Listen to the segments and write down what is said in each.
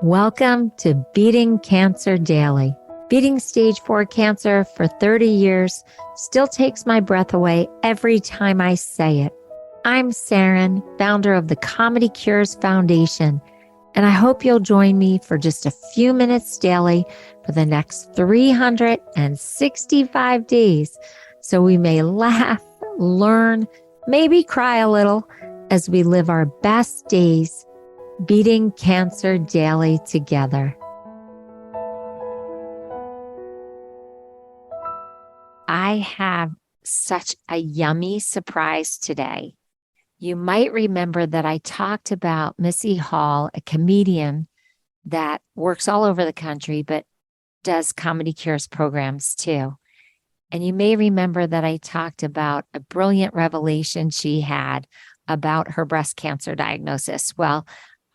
Welcome to Beating Cancer Daily. Beating stage 4 cancer for 30 years still takes my breath away every time I say it. I'm Saranne, founder of the ComedyCures Foundation, and I hope you'll join me for just a few minutes daily for the next 365 days so we may laugh, learn, maybe cry a little as we live our best days beating cancer daily together. I have such a yummy surprise today. You might remember that I talked about Missy Hall, a comedian that works all over the country, but does ComedyCures programs too. And you may remember that I talked about a brilliant revelation she had about her breast cancer diagnosis. Well,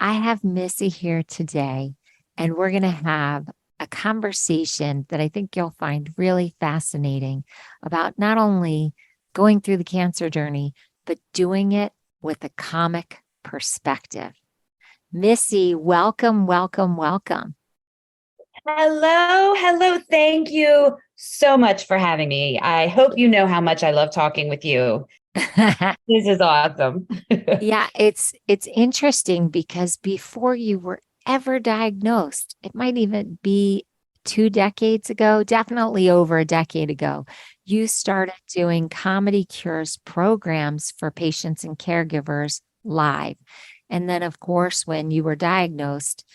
I have Missy here today, and we're going to have a conversation that I think you'll find really fascinating about not only going through the cancer journey, but doing it with a comic perspective. Missy, welcome, welcome, welcome. Hello. Thank you so much for having me. I hope you know how much I love talking with you. This is awesome. Yeah, it's interesting because before you were ever diagnosed, it might even be 2 decades ago, definitely over a decade ago, you started doing ComedyCures programs for patients and caregivers live. And then, of course, when you were diagnosed,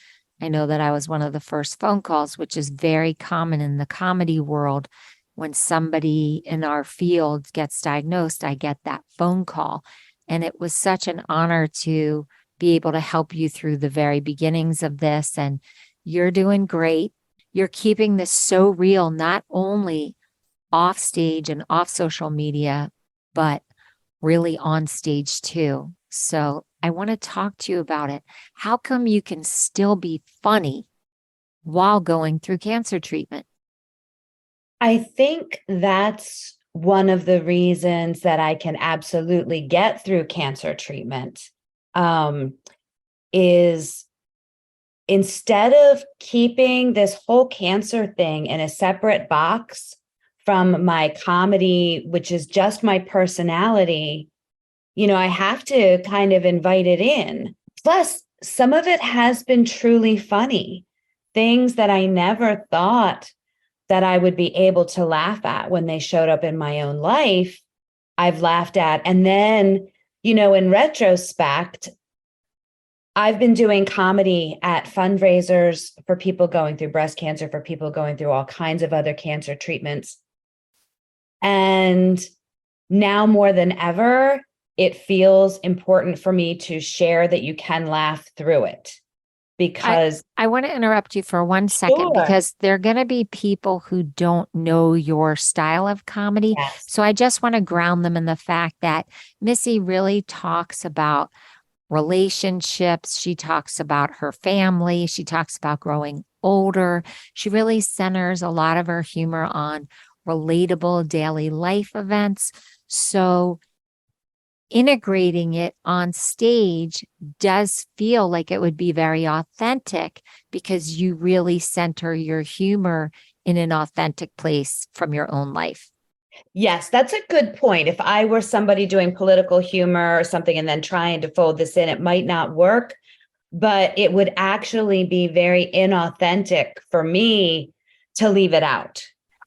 I know that I was one of the first phone calls, which is very common in the comedy world. When somebody in our field gets diagnosed, I get that phone call. And it was such an honor to be able to help you through the very beginnings of this. And you're doing great. You're keeping this so real, not only off stage and off social media, but really on stage too. So I want to talk to you about it. How come you can still be funny while going through cancer treatment? I think that's one of the reasons that I can absolutely get through cancer treatment, is instead of keeping this whole cancer thing in a separate box from my comedy, which is just my personality, I have to kind of invite it in. Plus, some of it has been truly funny, things that I never thought that I would be able to laugh at when they showed up in my own life, I've laughed at. And then, in retrospect, I've been doing comedy at fundraisers for people going through breast cancer, for people going through all kinds of other cancer treatments. And now more than ever, it feels important for me to share that you can laugh through it. Because I want to interrupt you for 1 second, Sure. because there are going to be people who don't know your style of comedy. Yes. So I just want to ground them in the fact that Missy really talks about relationships. She talks about her family. She talks about growing older. She really centers a lot of her humor on relatable daily life events. So integrating it on stage does feel like it would be very authentic because you really center your humor in an authentic place from your own life. Yes, that's a good point. If I were somebody doing political humor or something and then trying to fold this in, it might not work, but it would actually be very inauthentic for me to leave it out.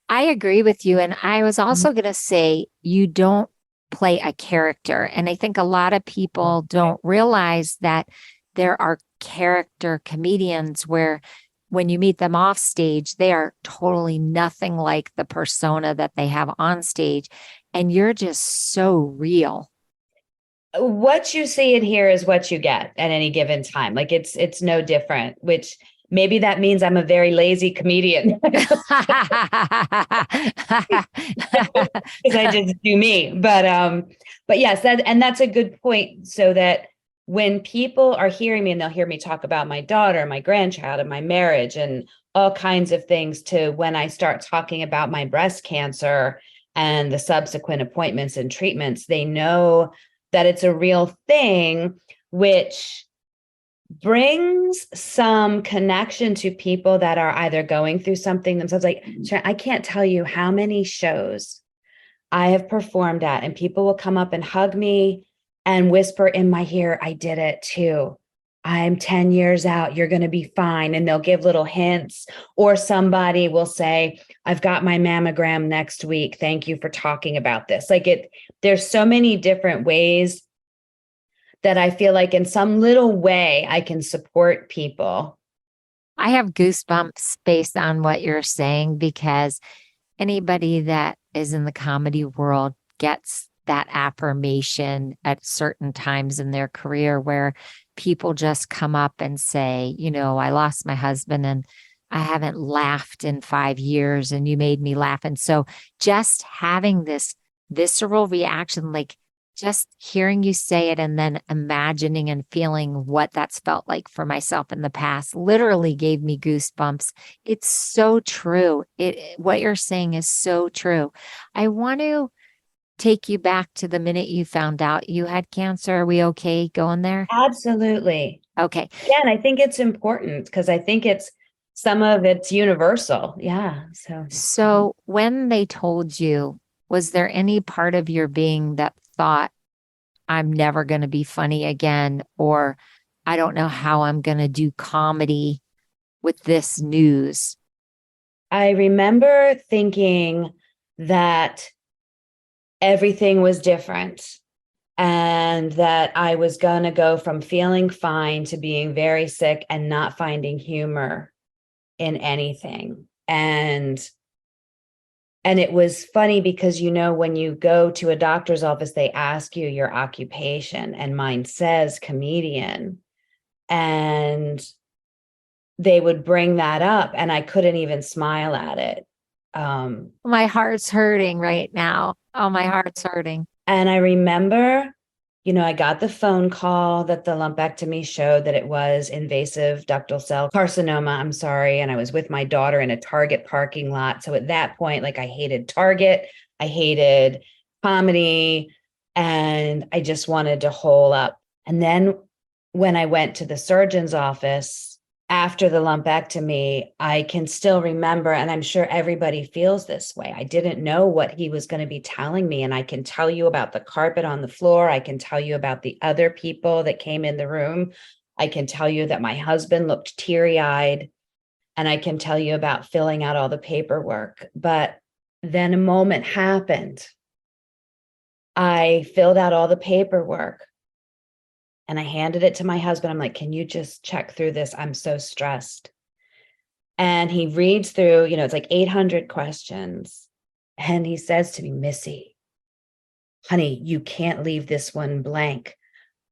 I agree with you. And I was also going to say, you don't play a character. And I think a lot of people don't realize that there are character comedians where when you meet them off stage, they are totally nothing like the persona that they have on stage. And you're just so real. What you see and hear is what you get at any given time. Like it's no different, which maybe that means I'm a very lazy comedian because I just do me. But yes, that's a good point. So that when people are hearing me and they'll hear me talk about my daughter, my grandchild, and my marriage and all kinds of things, to when I start talking about my breast cancer and the subsequent appointments and treatments, they know that it's a real thing, which brings some connection to people that are either going through something themselves. Like, I can't tell you how many shows I have performed at, and people will come up and hug me and whisper in my ear, I did it too. I'm 10 years out. You're going to be fine. And they'll give little hints. Or somebody will say, I've got my mammogram next week. Thank you for talking about this. There's so many different ways that I feel like in some little way I can support people. I have goosebumps based on what you're saying, because anybody that is in the comedy world gets that affirmation at certain times in their career where people just come up and say, I lost my husband and I haven't laughed in 5 years and you made me laugh. And so just having this visceral reaction, like just hearing you say it and then imagining and feeling what that's felt like for myself in the past literally gave me goosebumps. It's so true. What you're saying is so true. I want to take you back to the minute you found out you had cancer. Are we okay going there? Absolutely. Okay. Yeah, and I think it's important because I think some of it's universal. Yeah. So when they told you, was there any part of your being that thought, I'm never going to be funny again, or I don't know how I'm going to do comedy with this news? I remember thinking that everything was different and that I was going to go from feeling fine to being very sick and not finding humor in anything. And it was funny because, when you go to a doctor's office, they ask you your occupation, and mine says comedian. And they would bring that up, and I couldn't even smile at it. My heart's hurting right now. Oh, my heart's hurting. And I remember, I got the phone call that the lumpectomy showed that it was invasive ductal cell carcinoma. I'm sorry. And I was with my daughter in a Target parking lot. So at that point, I hated Target, I hated comedy, and I just wanted to hole up. And then when I went to the surgeon's office after the lumpectomy, I can still remember, and I'm sure everybody feels this way. I didn't know what he was going to be telling me. And I can tell you about the carpet on the floor. I can tell you about the other people that came in the room. I can tell you that my husband looked teary-eyed, and I can tell you about filling out all the paperwork. But then a moment happened. I filled out all the paperwork and I handed it to my husband. I'm like, can you just check through this? I'm so stressed. And he reads through, it's like 800 questions. And he says to me, Missy, honey, you can't leave this one blank.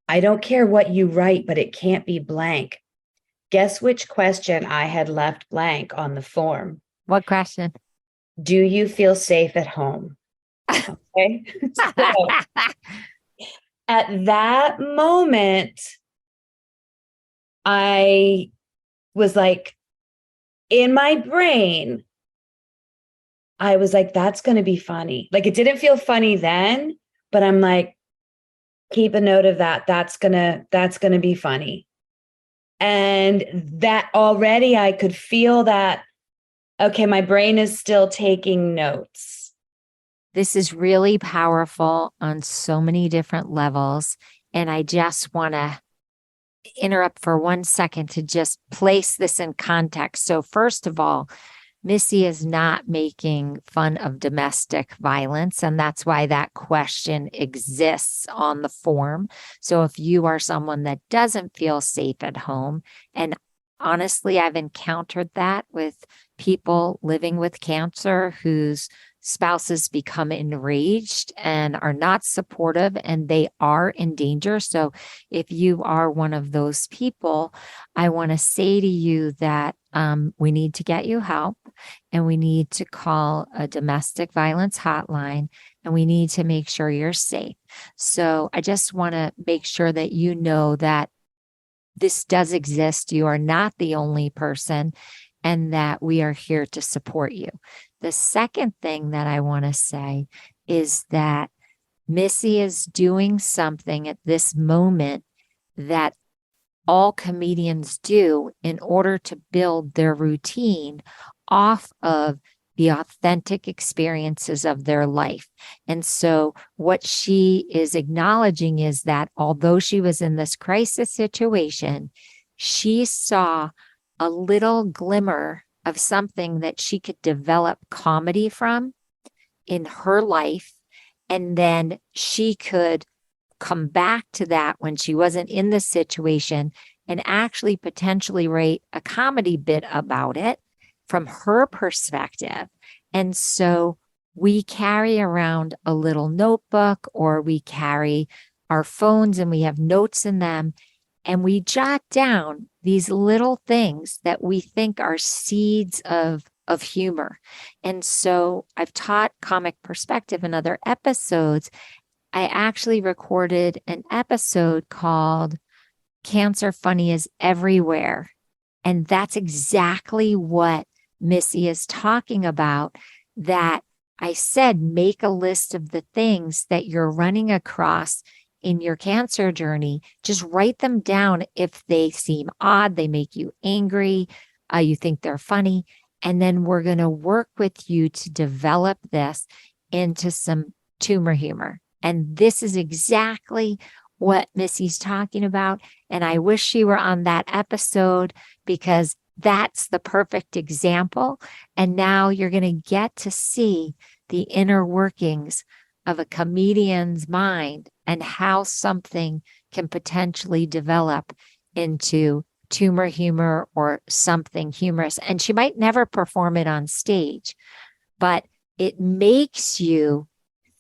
I don't care what you write, but it can't be blank. Guess which question I had left blank on the form? What question? Do you feel safe at home? Okay. So at that moment, I was like, in my brain, I was like, that's going to be funny. It didn't feel funny then, but I'm like, keep a note of that. That's going to be funny. And that already I could feel that, okay, my brain is still taking notes. This is really powerful on so many different levels. And I just want to interrupt for 1 second to just place this in context. So first of all, Missy is not making fun of domestic violence, and that's why that question exists on the form. So if you are someone that doesn't feel safe at home, and honestly, I've encountered that with people living with cancer whose spouses become enraged and are not supportive, and they are in danger. So if you are one of those people, I want to say to you that we need to get you help, and we need to call a domestic violence hotline, and we need to make sure you're safe. So I just want to make sure that you know that this does exist. You are not the only person, and that we are here to support you. The second thing that I want to say is that Missy is doing something at this moment that all comedians do in order to build their routine off of the authentic experiences of their life. And so what she is acknowledging is that although she was in this crisis situation, she saw a little glimmer of something that she could develop comedy from in her life. And then she could come back to that when she wasn't in the situation and actually potentially write a comedy bit about it from her perspective. And so we carry around a little notebook, or we carry our phones and we have notes in them, and we jot down these little things that we think are seeds of humor. And so I've taught comic perspective in other episodes. I actually recorded an episode called Cancer Funny is Everywhere. And that's exactly what Missy is talking about, that I said, make a list of the things that you're running across in your cancer journey. Just write them down. If they seem odd, they make you angry, you think they're funny. And then we're going to work with you to develop this into some tumor humor. And this is exactly what Missy's talking about. And I wish she were on that episode, because that's the perfect example. And now you're going to get to see the inner workings of a comedian's mind and how something can potentially develop into tumor humor or something humorous. And she might never perform it on stage, but it makes you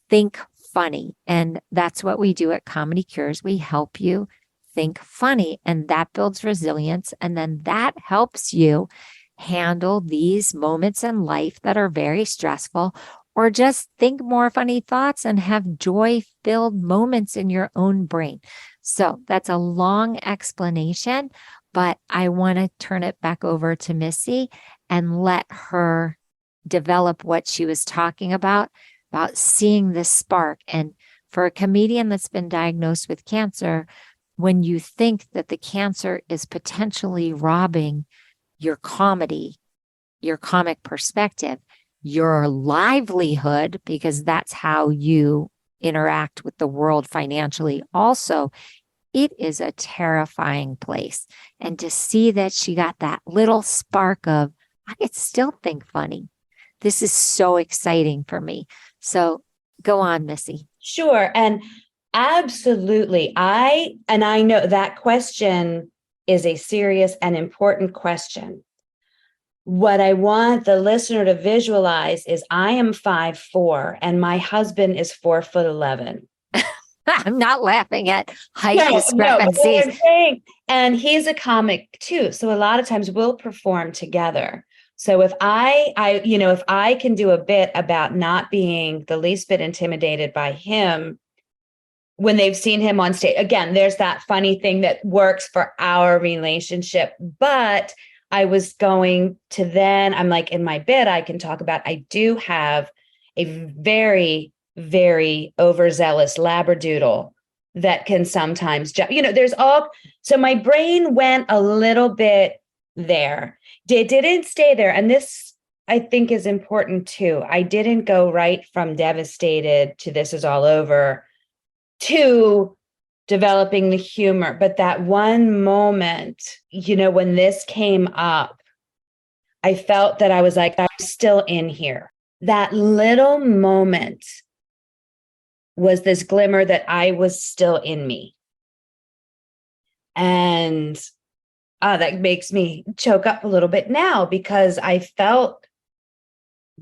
think funny. And that's what we do at ComedyCures. We help you think funny, and that builds resilience. And then that helps you handle these moments in life that are very stressful, or just think more funny thoughts and have joy-filled moments in your own brain. So that's a long explanation, but I want to turn it back over to Missy and let her develop what she was talking about seeing this spark. And for a comedian that's been diagnosed with cancer, when you think that the cancer is potentially robbing your comedy, your comic perspective, your livelihood, because that's how you interact with the world financially also, it is a terrifying place. And to see that she got that little spark of, I could still think funny. This is so exciting for me. So go on, Missy. Sure. And absolutely. I know that question is a serious and important question. What I want the listener to visualize is I am 5'4" and my husband is 4'11". I'm not laughing at height No, but what discrepancies. I'm saying, and he's a comic too. So a lot of times we'll perform together. So if if I can do a bit about not being the least bit intimidated by him when they've seen him on stage, again, there's that funny thing that works for our relationship. But I was going to I'm like, in my bit, I can talk about, I do have a very, very overzealous labradoodle that can sometimes, there's all, so my brain went a little bit there. It didn't stay there. And this, I think, is important too. I didn't go right from devastated to this is all over to developing the humor. But that one moment, when this came up, I felt that I was like, I'm still in here. That little moment was this glimmer that I was still in me. And that makes me choke up a little bit now, because I felt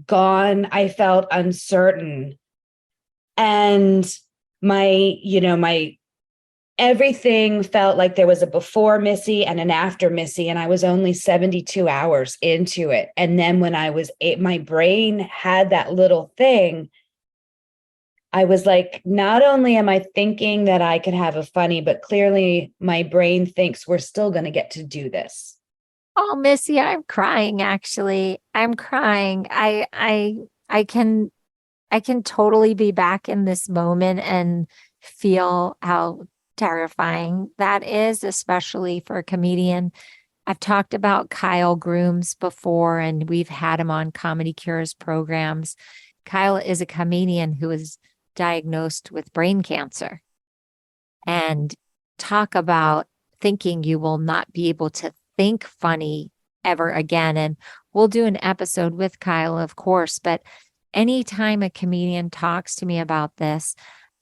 gone. I felt uncertain. And my everything felt like there was a before Missy and an after Missy, and I was only 72 hours into it. And then when my brain had that little thing, I was like, not only am I thinking that I could have a funny, but clearly my brain thinks we're still going to get to do this. Oh, Missy, I'm crying, actually. I'm crying. I can totally be back in this moment and feel how terrifying that is, especially for a comedian. I've talked about Kyle Grooms before, and we've had him on ComedyCures programs. Kyle is a comedian who was diagnosed with brain cancer. And talk about thinking you will not be able to think funny ever again. And we'll do an episode with Kyle, of course, but anytime a comedian talks to me about this,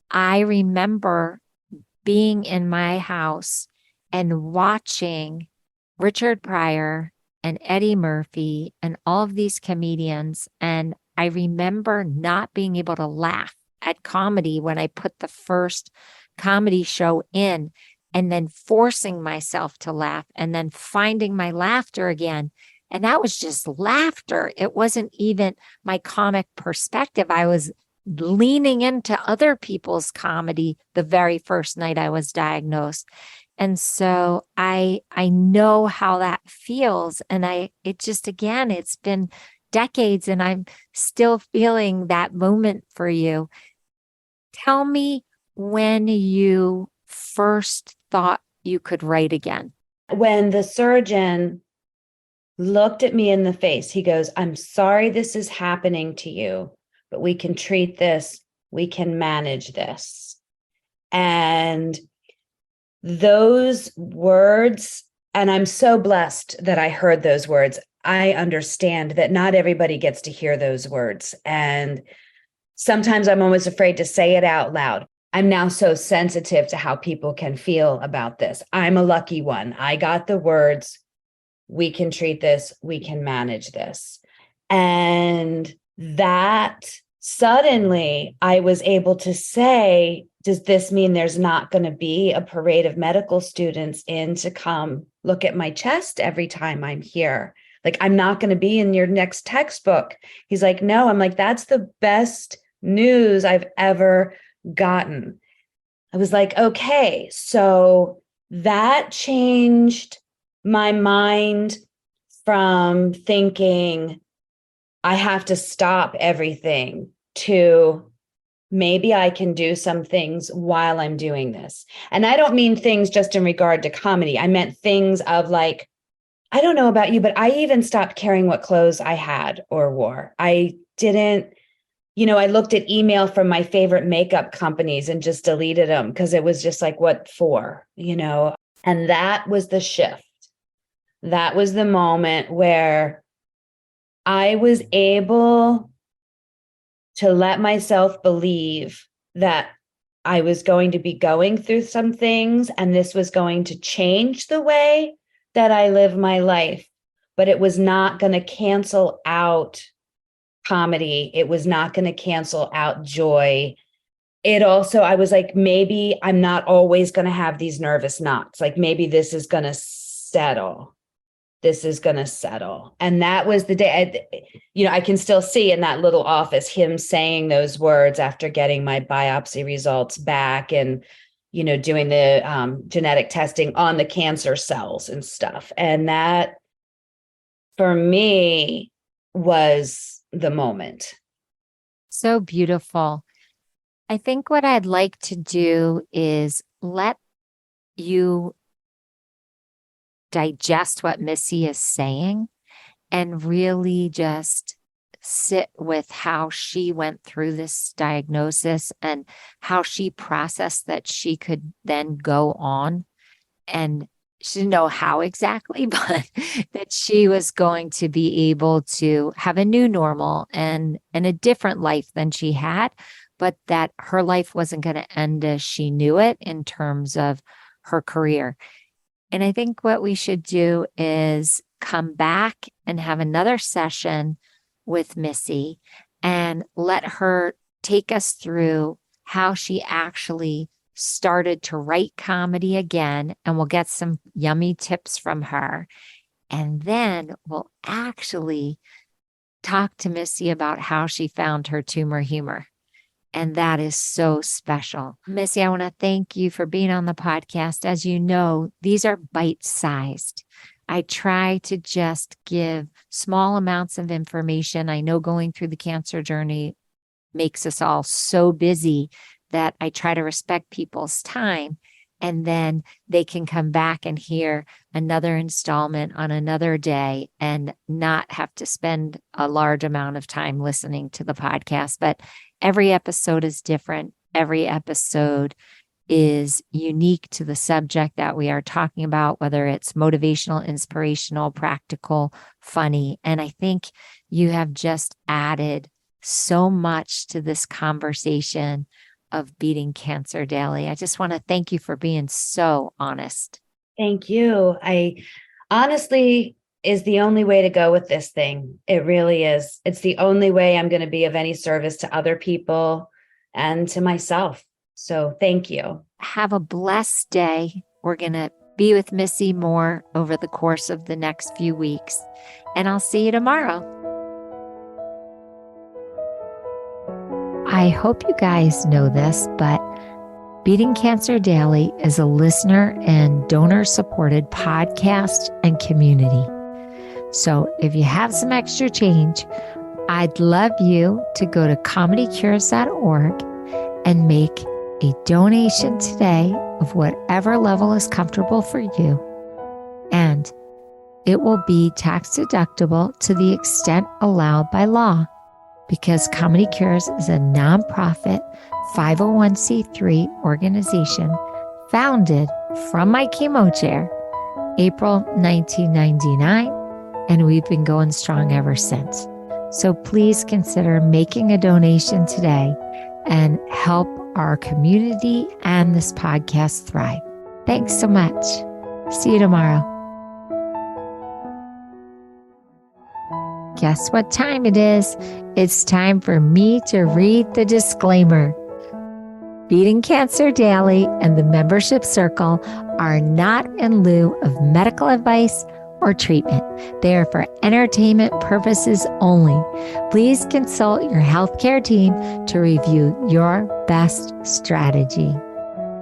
I remember being in my house and watching Richard Pryor and Eddie Murphy and all of these comedians. And I remember not being able to laugh at comedy when I put the first comedy show in, and then forcing myself to laugh and then finding my laughter again. And that was just laughter. It wasn't even my comic perspective. I was leaning into other people's comedy the very first night I was diagnosed. And so I know how that feels. And it just, again, it's been decades and I'm still feeling that moment for you. Tell me when you first thought you could write again. When the surgeon looked at me in the face, he goes, "I'm sorry this is happening to you, but we can treat this. We can manage this." And those words, and I'm so blessed that I heard those words. I understand that not everybody gets to hear those words. And sometimes I'm almost afraid to say it out loud. I'm now so sensitive to how people can feel about this. I'm a lucky one. I got the words, "We can treat this, we can manage this." And that suddenly I was able to say, does this mean there's not going to be a parade of medical students in to come look at my chest every time I'm here? Like, I'm not going to be in your next textbook. He's like, no. I'm like, that's the best news I've ever gotten. I was like, okay, so that changed my mind from thinking I have to stop everything to maybe I can do some things while I'm doing this. And I don't mean things just in regard to comedy. I meant things of like, I don't know about you, but I even stopped caring what clothes I had or wore. I didn't, I looked at email from my favorite makeup companies and just deleted them because it was just like, what for, And that was the shift. That was the moment where I was able to let myself believe that I was going to be going through some things and this was going to change the way that I live my life, but it was not going to cancel out comedy. It was not going to cancel out joy. It also, I was like, maybe I'm not always going to have these nervous knots. Like maybe this is going to settle. This is going to settle. And that was the day, I can still see in that little office, him saying those words after getting my biopsy results back and, doing the genetic testing on the cancer cells and stuff. And that for me was the moment. So beautiful. I think what I'd like to do is let you digest what Missy is saying and really just sit with how she went through this diagnosis and how she processed that she could then go on. And she didn't know how exactly, but that she was going to be able to have a new normal and a different life than she had, but that her life wasn't going to end as she knew it in terms of her career. And I think what we should do is come back and have another session with Missy and let her take us through how she actually started to write comedy again. And we'll get some yummy tips from her. And then we'll actually talk to Missy about how she found her tumor humor. And that is so special. Missy, I want to thank you for being on the podcast. As you know, these are bite-sized. I try to just give small amounts of information. I know going through the cancer journey makes us all so busy that I try to respect people's time. And then they can come back and hear another installment on another day and not have to spend a large amount of time listening to the podcast. But every episode is different. Every episode is unique to the subject that we are talking about, whether it's motivational, inspirational, practical, funny. And I think you have just added so much to this conversation of beating cancer daily. I just want to thank you for being so honest. Thank you. I honestly is the only way to go with this thing. It really is. It's the only way I'm going to be of any service to other people and to myself. So thank you. Have a blessed day. We're going to be with Missy more over the course of the next few weeks, and I'll see you tomorrow. I hope you guys know this, but Beating Cancer Daily is a listener and donor-supported podcast and community. So if you have some extra change, I'd love you to go to ComedyCures.org and make a donation today of whatever level is comfortable for you. And it will be tax deductible to the extent allowed by law, because ComedyCures is a nonprofit 501c3 organization founded from my chemo chair, April 1999, and we've been going strong ever since. So please consider making a donation today and help our community and this podcast thrive. Thanks so much. See you tomorrow. Guess what time it is? It's time for me to read the disclaimer. Beating Cancer Daily and the membership circle are not in lieu of medical advice or treatment. They are for entertainment purposes only. Please consult your healthcare team to review your best strategy.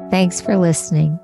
Thanks for listening.